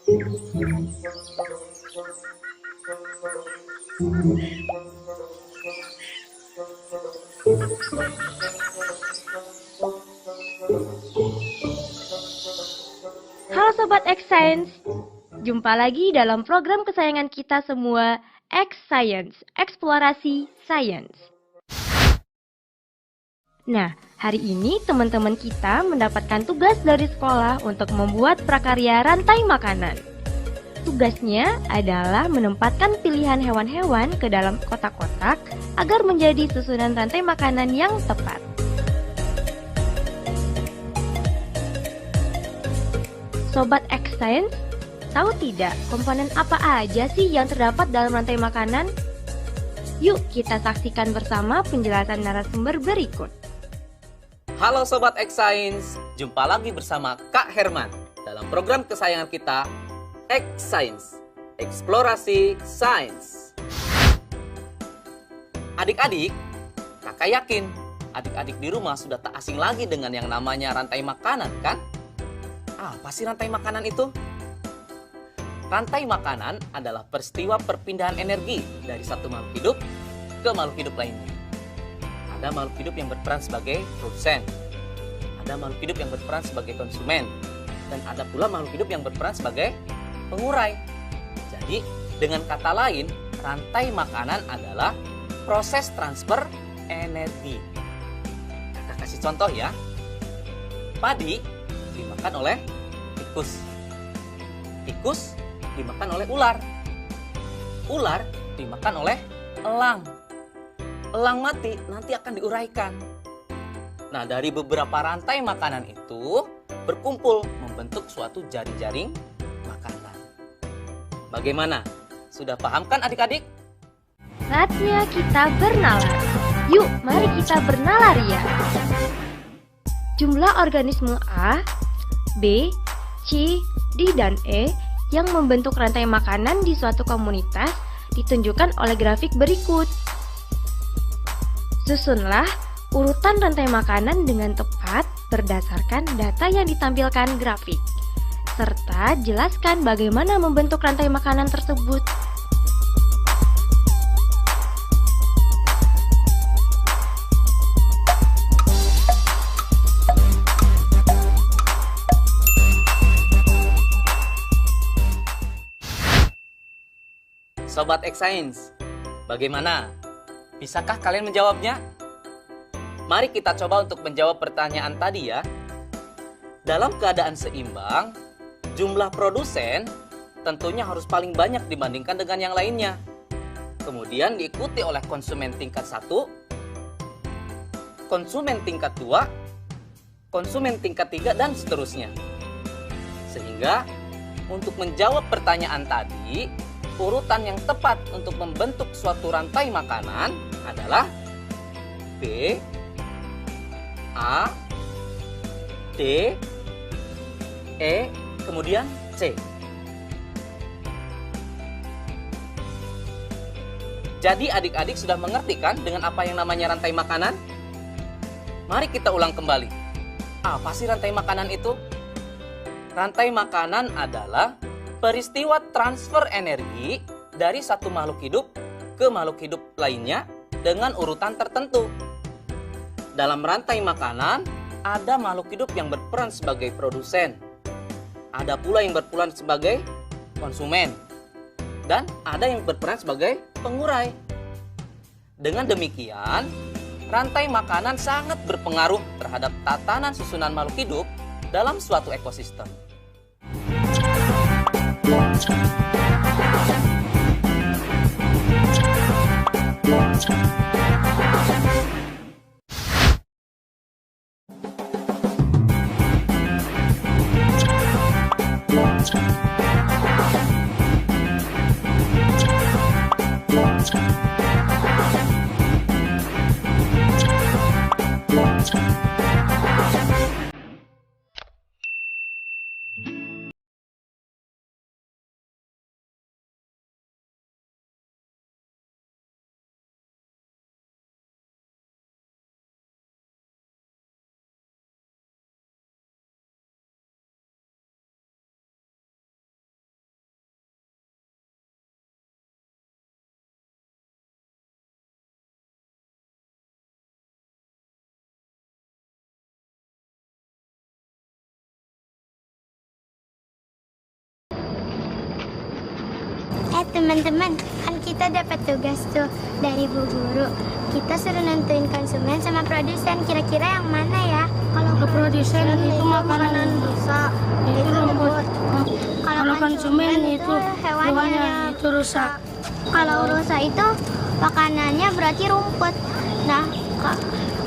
Halo Sobat X Science, jumpa lagi dalam program kesayangan kita semua, X Science, Eksplorasi Science. Nah, hari ini teman-teman kita mendapatkan tugas dari sekolah untuk membuat prakarya rantai makanan. Tugasnya adalah menempatkan pilihan hewan-hewan ke dalam kotak-kotak agar menjadi susunan rantai makanan yang tepat. Sobat X Science, tahu tidak komponen apa aja sih yang terdapat dalam rantai makanan? Yuk kita saksikan bersama penjelasan narasumber berikut. Halo Sobat X Science, jumpa lagi bersama Kak Herman dalam program kesayangan kita, X Science, Eksplorasi Sains. Adik-adik, kakak yakin adik-adik di rumah sudah tak asing lagi dengan yang namanya rantai makanan, kan? Apa sih rantai makanan itu? Rantai makanan adalah peristiwa perpindahan energi dari satu makhluk hidup ke makhluk hidup lainnya. Ada makhluk hidup yang berperan sebagai produsen, ada makhluk hidup yang berperan sebagai konsumen, dan ada pula makhluk hidup yang berperan sebagai pengurai. Jadi, dengan kata lain, rantai makanan adalah proses transfer energi. Kita kasih contoh ya. Padi dimakan oleh tikus. Tikus dimakan oleh ular. Ular dimakan oleh elang. Elang mati nanti akan diuraikan. Nah, dari beberapa rantai makanan itu berkumpul membentuk suatu jaring-jaring makanan. Bagaimana? Sudah paham kan adik-adik? Saatnya kita bernalar. Yuk, mari kita bernalar ya. Jumlah organisme A, B, C, D, dan E yang membentuk rantai makanan di suatu komunitas ditunjukkan oleh grafik berikut. Susunlah urutan rantai makanan dengan tepat berdasarkan data yang ditampilkan grafik, serta jelaskan bagaimana membentuk rantai makanan tersebut. Sobat X Science, bagaimana? Bisakah kalian menjawabnya? Mari kita coba untuk menjawab pertanyaan tadi ya. Dalam keadaan seimbang, jumlah produsen tentunya harus paling banyak dibandingkan dengan yang lainnya. Kemudian diikuti oleh konsumen tingkat 1, konsumen tingkat 2, konsumen tingkat 3, dan seterusnya. Sehingga untuk menjawab pertanyaan tadi, urutan yang tepat untuk membentuk suatu rantai makanan adalah B, A, D, E, kemudian C. Jadi adik-adik sudah mengerti kan dengan apa yang namanya rantai makanan? Mari kita ulang kembali. Apa sih rantai makanan itu? Rantai makanan adalah peristiwa transfer energi dari satu makhluk hidup ke makhluk hidup lainnya dengan urutan tertentu. Dalam rantai makanan, ada makhluk hidup yang berperan sebagai produsen, ada pula yang berperan sebagai konsumen, dan ada yang berperan sebagai pengurai. Dengan demikian, rantai makanan sangat berpengaruh terhadap tatanan susunan makhluk hidup dalam suatu ekosistem. Teman-teman, kan kita dapat tugas tuh dari Bu Guru. Kita suruh nentuin konsumen sama produsen, kira-kira yang mana ya? Kalau produsen itu makanan rusak, itu rumput. Kalau konsumen itu hewannya itu rusak. Kalau rusak itu makanannya berarti rumput. Nah,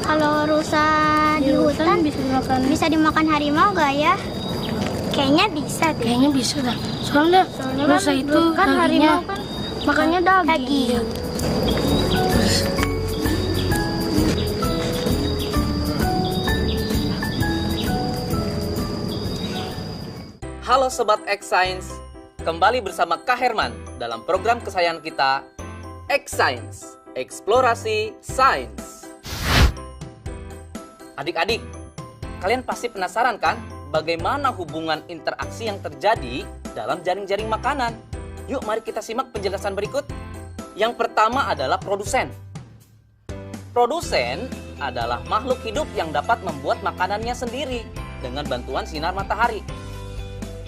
kalau rusak di hutan bisa dimakan harimau gak ya? Kayaknya bisa deh. Kayaknya bisa dah. Soalnya rusak itu kan harimau kan makannya daging. Halo Sobat X Science, kembali bersama Kak Herman dalam program kesayangan kita, X Science, Eksplorasi Sains. Adik-adik, kalian pasti penasaran kan bagaimana hubungan interaksi yang terjadi dalam jaring-jaring makanan? Yuk mari kita simak penjelasan berikut. Yang pertama adalah produsen. Produsen adalah makhluk hidup yang dapat membuat makanannya sendiri dengan bantuan sinar matahari.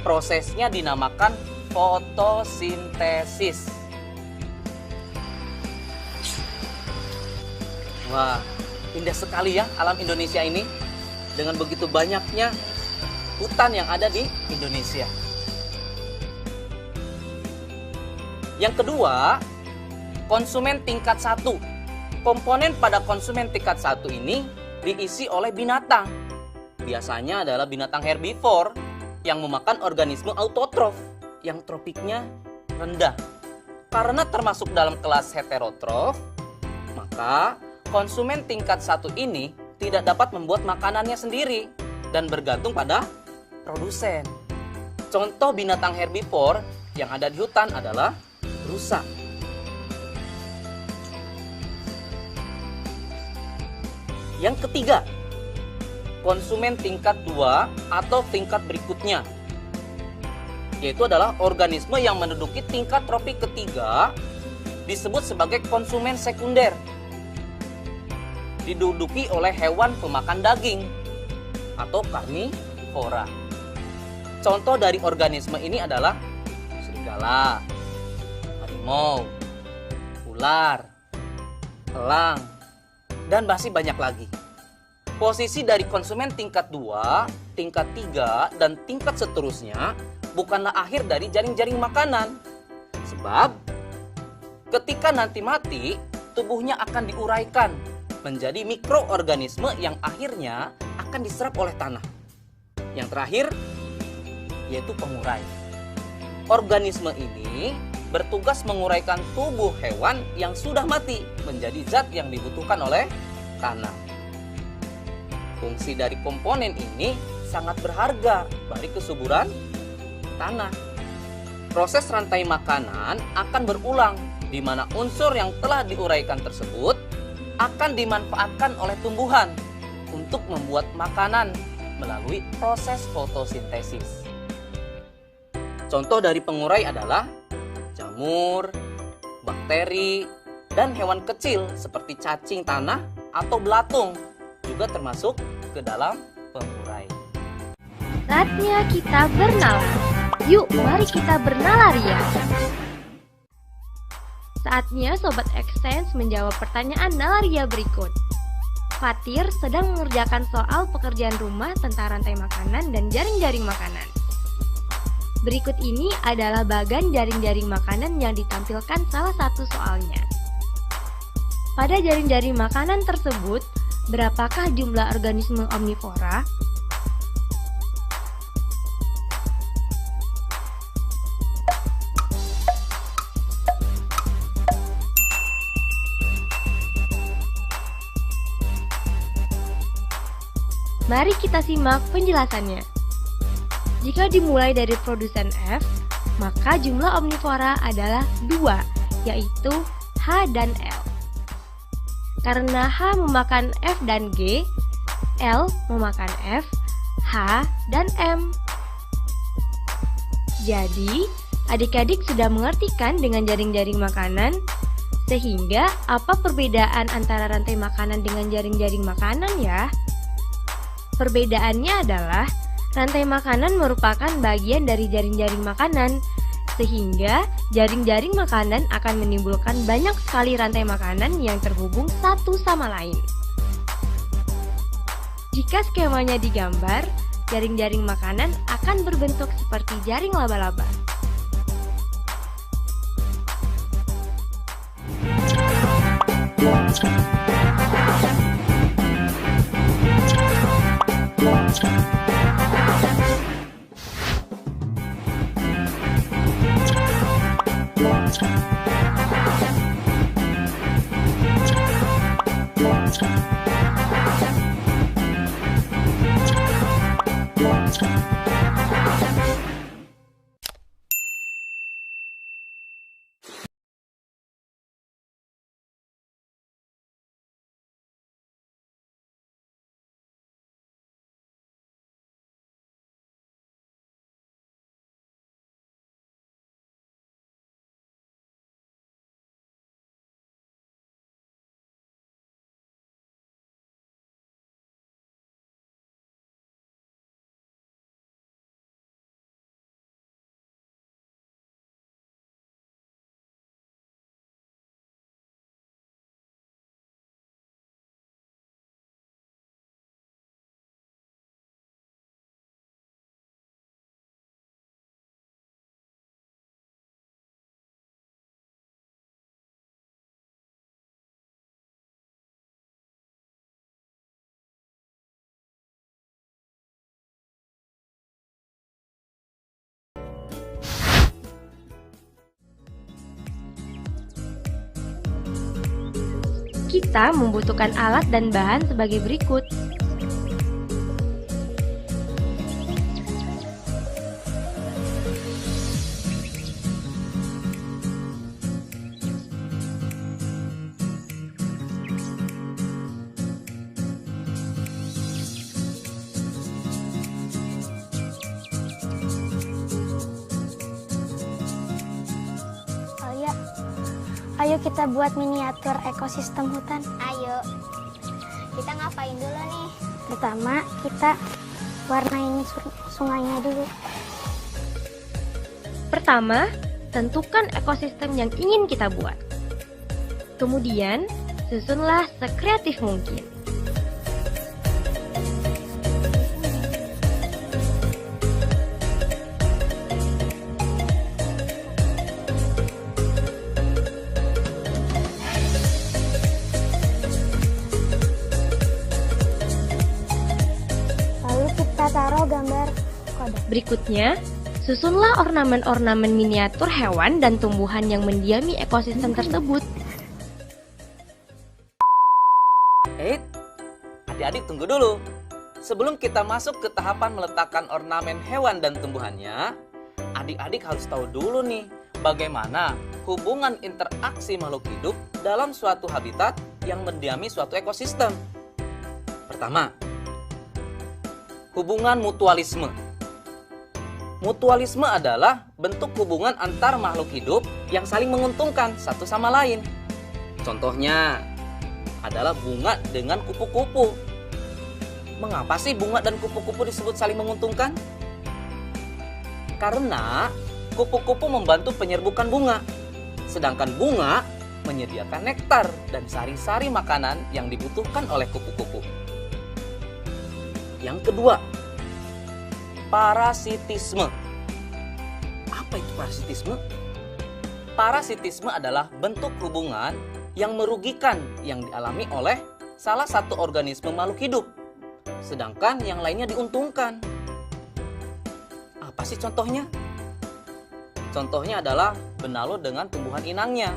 Prosesnya dinamakan fotosintesis. Wah, indah sekali ya alam Indonesia ini. Dengan begitu banyaknya hutan yang ada di Indonesia. Yang kedua, konsumen tingkat 1. Komponen pada konsumen tingkat 1 ini diisi oleh binatang. Biasanya adalah binatang herbivor yang memakan organisme autotrof yang tropiknya rendah. Karena termasuk dalam kelas heterotrof, maka konsumen tingkat 1 ini tidak dapat membuat makanannya sendiri dan bergantung pada produsen. Contoh binatang herbivor yang ada di hutan adalah rusa. Yang ketiga, konsumen tingkat 2 atau tingkat berikutnya, yaitu adalah organisme yang menduduki tingkat tropik ketiga, disebut sebagai konsumen sekunder. Diduduki oleh hewan pemakan daging atau karnivora. Contoh dari organisme ini adalah serigala, harimau, ular, elang, dan masih banyak lagi. Posisi dari konsumen tingkat 2, tingkat 3, dan tingkat seterusnya bukanlah akhir dari jaring-jaring makanan. Sebab ketika nanti mati, tubuhnya akan diuraikan menjadi mikroorganisme yang akhirnya akan diserap oleh tanah. Yang terakhir, yaitu pengurai. Organisme ini bertugas menguraikan tubuh hewan yang sudah mati menjadi zat yang dibutuhkan oleh tanah. Fungsi dari komponen ini sangat berharga bagi kesuburan tanah. Proses rantai makanan akan berulang, di mana unsur yang telah diuraikan tersebut akan dimanfaatkan oleh tumbuhan untuk membuat makanan melalui proses fotosintesis. Contoh dari pengurai adalah jamur, bakteri, dan hewan kecil seperti cacing tanah atau belatung juga termasuk ke dalam pengurai. Saatnya kita bernalar. Yuk, mari kita bernalaria. Saatnya Sobat X-Science menjawab pertanyaan nalaria berikut. Fatir sedang mengerjakan soal pekerjaan rumah tentang rantai makanan dan jaring-jaring makanan. Berikut ini adalah bagan jaring-jaring makanan yang ditampilkan salah satu soalnya. Pada jaring-jaring makanan tersebut, berapakah jumlah organisme omnivora? Mari kita simak penjelasannya. Jika dimulai dari produsen F, maka jumlah omnivora adalah 2, yaitu H dan L. Karena H memakan F dan G, L memakan F, H, dan M. Jadi, adik-adik sudah mengerti kan dengan jaring-jaring makanan? Sehingga, apa perbedaan antara rantai makanan dengan jaring-jaring makanan ya? Perbedaannya adalah rantai makanan merupakan bagian dari jaring-jaring makanan, Sehingga jaring-jaring makanan akan menimbulkan banyak sekali rantai makanan yang terhubung satu sama lain. Jika skemanya digambar, jaring-jaring makanan akan berbentuk seperti jaring laba-laba. Kita membutuhkan alat dan bahan sebagai berikut. Ayo kita buat miniatur ekosistem hutan. Ayo. Kita ngapain dulu nih? Pertama, kita warnain sungainya dulu. Pertama, tentukan ekosistem yang ingin kita buat. Kemudian, susunlah sekreatif mungkin. Taruh gambar kodok. Berikutnya, susunlah ornamen-ornamen miniatur hewan dan tumbuhan yang mendiami ekosistem tersebut. Adik-adik tunggu dulu. Sebelum kita masuk ke tahapan meletakkan ornamen hewan dan tumbuhannya, adik-adik harus tahu dulu nih, bagaimana hubungan interaksi makhluk hidup dalam suatu habitat yang mendiami suatu ekosistem. Pertama, hubungan mutualisme. Mutualisme adalah bentuk hubungan antar makhluk hidup yang saling menguntungkan satu sama lain. Contohnya adalah bunga dengan kupu-kupu. Mengapa sih bunga dan kupu-kupu disebut saling menguntungkan? Karena kupu-kupu membantu penyerbukan bunga, sedangkan bunga menyediakan nektar dan sari-sari makanan yang dibutuhkan oleh kupu-kupu. Yang kedua, parasitisme. Apa itu parasitisme? Parasitisme adalah bentuk hubungan yang merugikan yang dialami oleh salah satu organisme makhluk hidup, sedangkan yang lainnya diuntungkan. Apa sih contohnya? Contohnya adalah benalu dengan tumbuhan inangnya.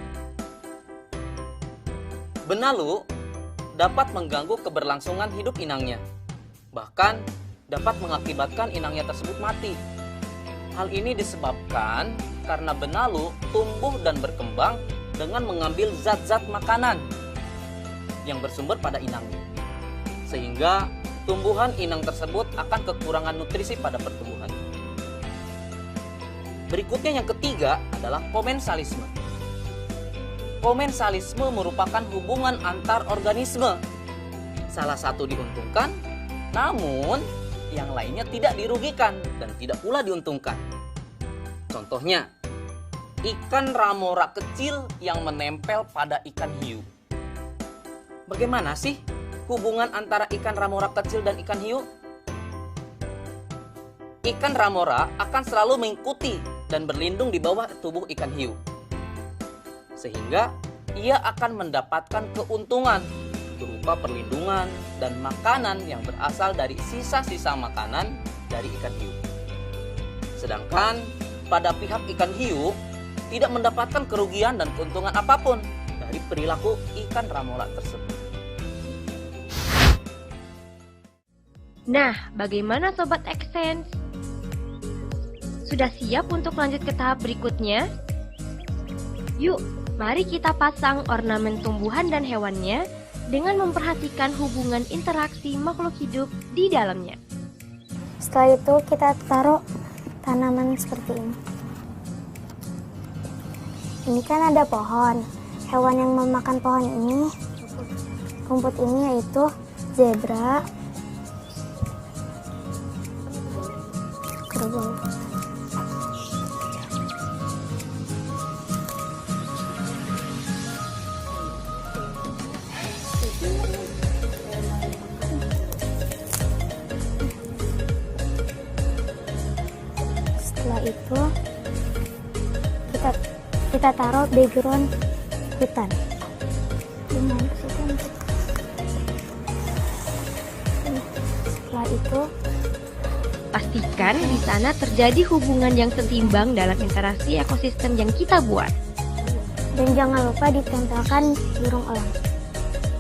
Benalu dapat mengganggu keberlangsungan hidup inangnya. Bahkan dapat mengakibatkan inangnya tersebut mati. Hal ini disebabkan karena benalu tumbuh dan berkembang dengan mengambil zat-zat makanan yang bersumber pada inangnya. Sehingga tumbuhan inang tersebut akan kekurangan nutrisi pada pertumbuhan. Berikutnya yang ketiga adalah komensalisme. Komensalisme merupakan hubungan antar organisme. Salah satu diuntungkan, namun yang lainnya tidak dirugikan dan tidak pula diuntungkan. Contohnya, ikan ramora kecil yang menempel pada ikan hiu. Bagaimana sih hubungan antara ikan ramora kecil dan ikan hiu? Ikan ramora akan selalu mengikuti dan berlindung di bawah tubuh ikan hiu. Sehingga ia akan mendapatkan keuntungan berupa perlindungan dan makanan yang berasal dari sisa-sisa makanan dari ikan hiu. Sedangkan pada pihak ikan hiu tidak mendapatkan kerugian dan keuntungan apapun dari perilaku ikan ramora tersebut. Nah, bagaimana Sobat Xsense? Sudah siap untuk lanjut ke tahap berikutnya? Yuk, mari kita pasang ornamen tumbuhan dan hewannya dengan memperhatikan hubungan interaksi makhluk hidup di dalamnya. Setelah itu kita taruh tanaman seperti ini. Ini kan ada pohon. Hewan yang memakan pohon ini, rumput ini yaitu zebra, kerbau. Setelah itu kita taruh background hutan. Setelah itu pastikan di sana terjadi hubungan yang setimbang dalam interaksi ekosistem yang kita buat. Dan jangan lupa ditempelkan burung elang.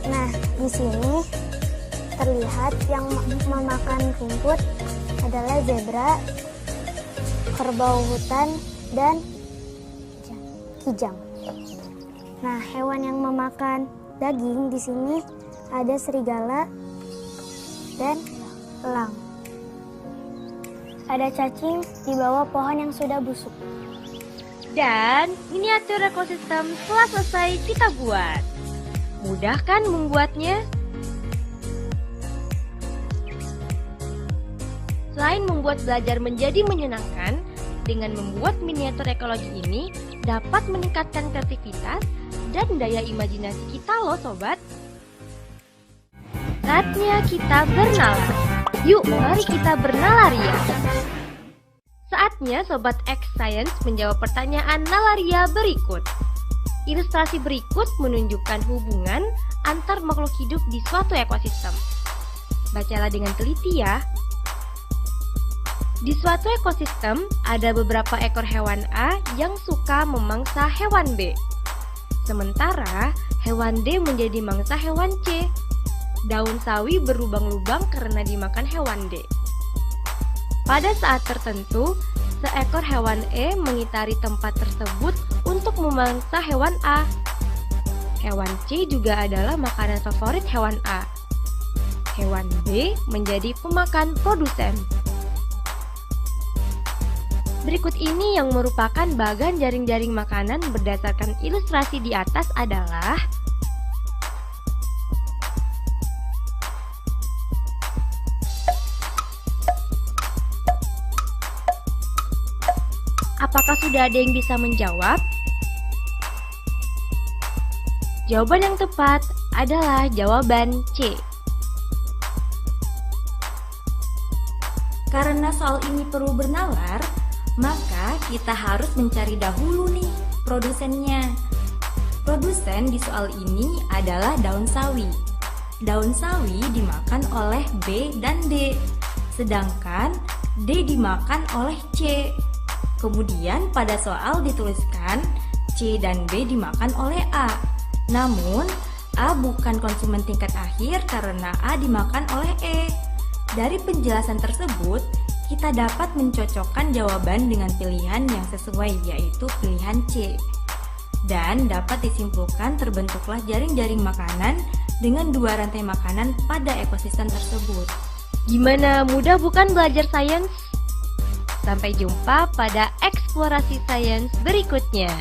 Nah, di sini terlihat yang memakan rumput adalah zebra, kerbau hutan, dan kijang. Nah, hewan yang memakan daging di sini ada serigala dan elang. Ada cacing di bawah pohon yang sudah busuk. Dan miniatur ekosistem telah selesai kita buat. Mudah kan membuatnya? Selain membuat belajar menjadi menyenangkan, dengan membuat miniatur ekologi ini dapat meningkatkan kreativitas dan daya imajinasi kita loh sobat. Saatnya kita bernalar. Yuk, mari kita bernalaria. Saatnya Sobat X Science menjawab pertanyaan nalaria berikut. Ilustrasi berikut menunjukkan hubungan antar makhluk hidup di suatu ekosistem. Bacalah dengan teliti ya. Di suatu ekosistem, ada beberapa ekor hewan A yang suka memangsa hewan B. Sementara, hewan D menjadi mangsa hewan C. Daun sawi berlubang-lubang karena dimakan hewan D. Pada saat tertentu, seekor hewan E mengitari tempat tersebut untuk memangsa hewan A. Hewan C juga adalah makanan favorit hewan A. Hewan B menjadi pemakan produsen. Berikut ini yang merupakan bagan jaring-jaring makanan berdasarkan ilustrasi di atas adalah apakah sudah ada yang bisa menjawab? Jawaban yang tepat adalah jawaban C. Karena soal ini perlu bernalar, maka kita harus mencari dahulu nih produsennya. Produsen di soal ini adalah daun sawi. Daun sawi dimakan oleh B dan D, sedangkan D dimakan oleh C. Kemudian pada soal dituliskan C dan B dimakan oleh A. Namun A bukan konsumen tingkat akhir karena A dimakan oleh E. Dari penjelasan tersebut, kita dapat mencocokkan jawaban dengan pilihan yang sesuai, yaitu pilihan C. Dan dapat disimpulkan terbentuklah jaring-jaring makanan dengan dua rantai makanan pada ekosistem tersebut. Gimana, mudah bukan belajar sains? Sampai jumpa pada eksplorasi sains berikutnya.